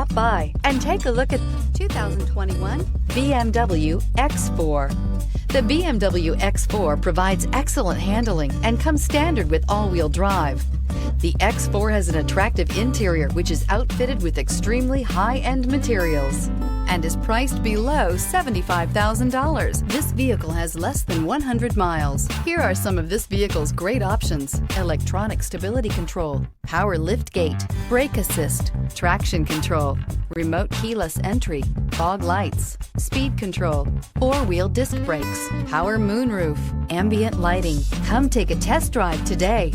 Stop by and take a look at 2021 BMW X4. The BMW X4 provides excellent handling and comes standard with all-wheel drive. The X4 has an attractive interior which is outfitted with extremely high-end materials and is priced below $75,000. This vehicle has less than 100 miles. Here are some of this vehicle's great options: electronic stability control, power liftgate, brake assist, traction control, remote keyless entry, fog lights, speed control, four-wheel disc brakes, power moonroof, ambient lighting. Come take a test drive today.